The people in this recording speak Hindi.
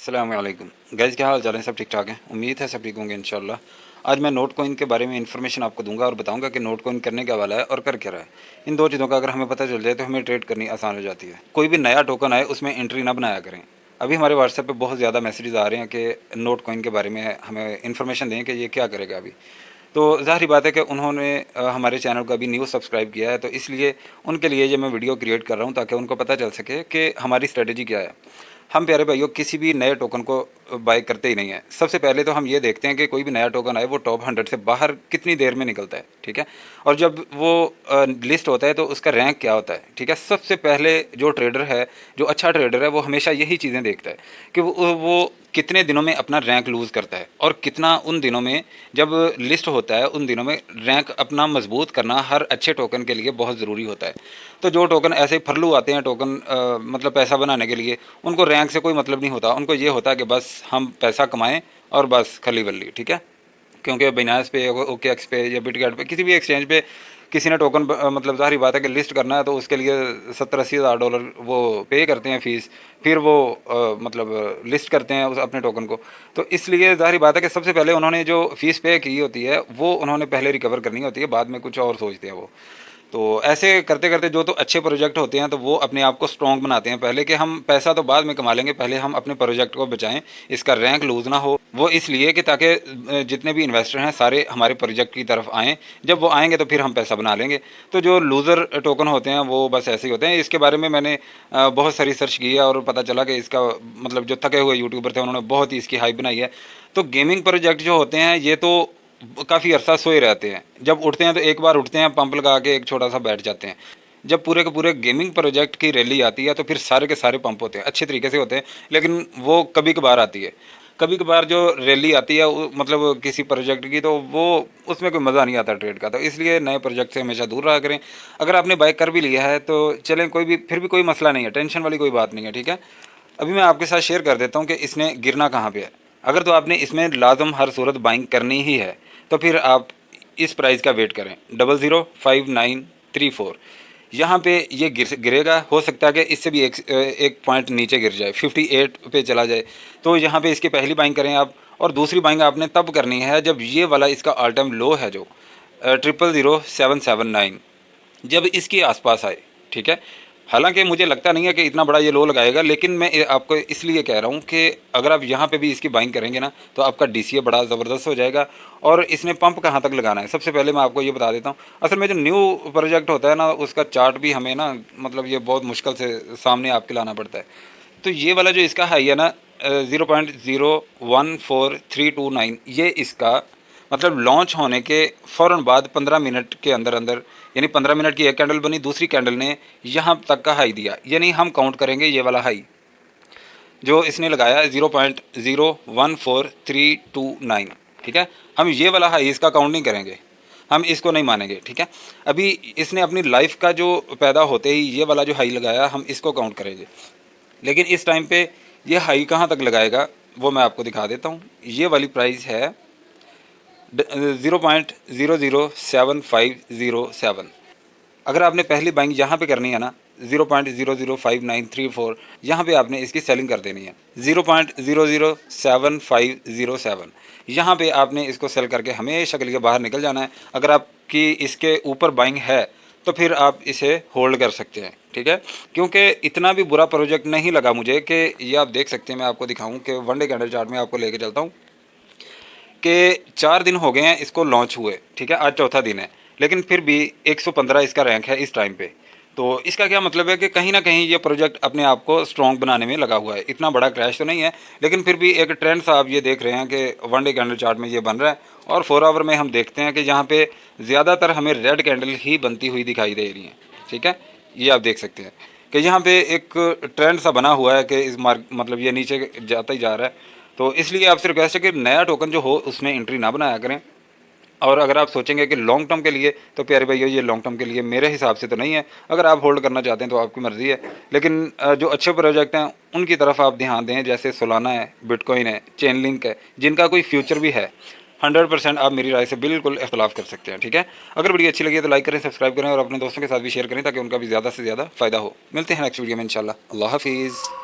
अस्सलाम वालेकुम गाइस, क्या हाल चाल है? सब ठीक ठाक है। उम्मीद है सब ठीक होंगे इंशाल्लाह। आज मैं नोट कॉइन के बारे में इन्फॉर्मेशन आपको दूंगा और बताऊंगा कि नोट कॉइन करने क्या वाला है और कर क्या रहा है। इन दो चीज़ों का अगर हमें पता चल जाए तो हमें ट्रेड करनी आसान हो जाती है। कोई भी नया टोकन आए उसमें एंट्री ना बनाया करें। अभी हमारे व्हाट्सएप पे बहुत ज़्यादा मैसेजेस आ रहे हैं कि नोट कॉइन के बारे में हमें इन्फॉर्मेशन दें कि ये क्या करेगा अभी। तो ज़ाहिर बात है कि उन्होंने हमारे चैनल को अभी न्यू सब्सक्राइब किया है, तो इसलिए उनके लिए ये मैं वीडियो क्रिएट कर रहा हूँ ताकि उनको पता चल सके कि हमारी स्ट्रेटजी क्या है। हम प्यारे भाइयों किसी भी नए टोकन को बाय करते ही नहीं है। सबसे पहले तो हम ये देखते हैं कि कोई भी नया टोकन आए वो टॉप 100 से बाहर कितनी देर में निकलता है, ठीक है। और जब वो लिस्ट होता है तो उसका रैंक क्या होता है, ठीक है। सबसे पहले जो ट्रेडर है, जो अच्छा ट्रेडर है, वो हमेशा यही चीज़ें देखता है कि वो कितने दिनों में अपना रैंक लूज़ करता है और कितना उन दिनों में जब लिस्ट होता है उन दिनों में रैंक अपना मजबूत करना हर अच्छे टोकन के लिए बहुत ज़रूरी होता है। तो जो टोकन ऐसे फरलू आते हैं टोकन मतलब पैसा बनाने के लिए, उनको रैंक से कोई मतलब नहीं होता। उनको ये होता है कि बस हम पैसा कमाएं और बस खली बल्ली, ठीक है। क्योंकि बाइनेंस पे, ओके एक्स पे या बिटगेट पे, किसी भी एक्सचेंज पे किसी ने टोकन मतलब ज़ाहिर बात है कि लिस्ट करना है तो उसके लिए 70-80 हज़ार डॉलर वो पे करते हैं फ़ीस। फिर वो मतलब लिस्ट करते हैं उस अपने टोकन को। तो इसलिए ज़ाहिर बात है कि सबसे पहले उन्होंने जो फ़ीस पे की होती है वो उन्होंने पहले रिकवर करनी होती है, बाद में कुछ और सोचते हैं वो। तो ऐसे करते करते जो तो अच्छे प्रोजेक्ट होते हैं तो वो अपने आप को स्ट्रॉन्ग बनाते हैं। पहले कि हम पैसा तो बाद में कमा लेंगे, पहले हम अपने प्रोजेक्ट को बचाएं, इसका रैंक लूज़ ना हो। वो इसलिए कि ताकि जितने भी इन्वेस्टर हैं सारे हमारे प्रोजेक्ट की तरफ आएँ। जब वो आएंगे तो फिर हम पैसा बना लेंगे। तो जो लूज़र टोकन होते हैं वो बस ऐसे ही होते हैं। इसके बारे में मैंने बहुत सारी सर्च किया और पता चला कि इसका मतलब जो थके हुए यूट्यूबर थे उन्होंने बहुत ही इसकी हाइप बनाई है। तो गेमिंग प्रोजेक्ट जो होते हैं ये तो काफ़ी अरसा सोए रहते हैं। जब उठते हैं तो एक बार उठते हैं, पंप लगा के एक छोटा सा बैठ जाते हैं। जब पूरे के पूरे गेमिंग प्रोजेक्ट की रैली आती है तो फिर सारे के सारे पंप होते हैं, अच्छे तरीके से होते हैं। लेकिन वो कभी कभार आती है। कभी कभार जो रैली आती है मतलब किसी प्रोजेक्ट की, तो वो उसमें कोई मज़ा नहीं आता ट्रेड का। तो इसलिए नए प्रोजेक्ट से हमेशा दूर रहा करें। अगर आपने बाइक कर भी लिया है तो चलें, कोई भी फिर भी कोई मसला नहीं है, टेंशन वाली कोई बात नहीं है, ठीक है। अभी मैं आपके साथ शेयर कर देता हूँ कि इसने गिरना कहाँ पे है। अगर तो आपने इसमें लाजम हर सूरत बाइंग करनी ही है तो फिर आप इस प्राइस का वेट करें, 005934। यहाँ पे ये गिरेगा। हो सकता है कि इससे भी एक पॉइंट नीचे गिर जाए, 58 पे चला जाए। तो यहाँ पे इसकी पहली बाइंग करें आप। और दूसरी बाइंग आपने तब करनी है जब ये वाला इसका ऑल टाइम लो है जो 000779, जब इसके आसपास आए, ठीक है। हालांकि मुझे लगता नहीं है कि इतना बड़ा ये लो लगाएगा, लेकिन मैं आपको इसलिए कह रहा हूँ कि अगर आप यहाँ पे भी इसकी बाइंग करेंगे ना तो आपका डीसीए बड़ा ज़बरदस्त हो जाएगा। और इसने पंप कहाँ तक लगाना है सबसे पहले मैं आपको ये बता देता हूँ। असल में जो न्यू प्रोजेक्ट होता है ना उसका चार्ट भी हमें ना मतलब ये बहुत मुश्किल से सामने आपके लाना पड़ता है। तो ये वाला जो इसका हाई है ना 0.014329, ये इसका मतलब लॉन्च होने के फ़ौरन बाद 15 मिनट के अंदर अंदर, यानी 15 मिनट की एक कैंडल बनी, दूसरी कैंडल ने यहाँ तक का हाई दिया। यानी हम काउंट करेंगे ये वाला हाई जो इसने लगाया है 0.014329, ठीक है। हम ये वाला हाई इसका काउंट नहीं करेंगे, हम इसको नहीं मानेंगे, ठीक है। अभी इसने अपनी लाइफ का जो पैदा होते ही ये वाला जो हाई लगाया हम इसको काउंट करेंगे। लेकिन इस टाइम पे ये हाई कहाँ तक लगाएगा वो मैं आपको दिखा देता हूँ। ये वाली प्राइस है 0.007507। अगर आपने पहली बाइंग यहाँ पे करनी है ना 0.005934, यहाँ पे आपने इसकी सेलिंग कर देनी है 0.007507। यहाँ पे आपने इसको सेल करके हमेशा के लिए बाहर निकल जाना है। अगर आपकी इसके ऊपर बाइंग है तो फिर आप इसे होल्ड कर सकते हैं, ठीक है। क्योंकि इतना भी बुरा प्रोजेक्ट नहीं लगा मुझे कि ये आप देख सकते हैं। मैं आपको दिखाऊं कि वनडे कैंडल चार्ट में आपको लेके चलता हूँ कि 4 दिन हो गए हैं इसको लॉन्च हुए, ठीक है। आज चौथा दिन है, लेकिन फिर भी 115 इसका रैंक है इस टाइम पे। तो इसका क्या मतलब है कि कहीं ना कहीं ये प्रोजेक्ट अपने आप को स्ट्रॉन्ग बनाने में लगा हुआ है। इतना बड़ा क्रैश तो नहीं है, लेकिन फिर भी एक ट्रेंड सा आप ये देख रहे हैं कि वन डे कैंडल चार्ट में ये बन रहा है। और 4 आवर में हम देखते हैं कि यहाँ पे ज़्यादातर हमें रेड कैंडल ही बनती हुई दिखाई दे रही हैं, ठीक है। ये आप देख सकते हैं कि यहाँ पे एक ट्रेंड सा बना हुआ है कि इस मतलब ये नीचे जाता ही जा रहा है। तो इसलिए आपसे रिक्वेस्ट है कि नया टोकन जो हो उसमें एंट्री ना बनाया करें। और अगर आप सोचेंगे कि लॉन्ग टर्म के लिए, तो प्यारे भाइयों ये लॉन्ग टर्म के लिए मेरे हिसाब से तो नहीं है। अगर आप होल्ड करना चाहते हैं तो आपकी मर्ज़ी है। लेकिन जो अच्छे प्रोजेक्ट हैं उनकी तरफ आप ध्यान दें, जैसे सोलाना है, बिटकॉइन है, चेन लिंक है, जिनका कोई फ्यूचर भी है। 100% आप मेरी राय से बिल्कुल इख्तलाफ कर सकते हैं, ठीक है। अगर वीडियो अच्छी लगी है तो लाइक करें, सब्सक्राइब करें और अपने दोस्तों के साथ भी शेयर करें ताकि उनका भी ज़्यादा से ज़्यादा फ़ायदा हो। मिलते हैं नेक्स्ट वीडियो में इंशाल्लाह। अल्लाह हाफिज़।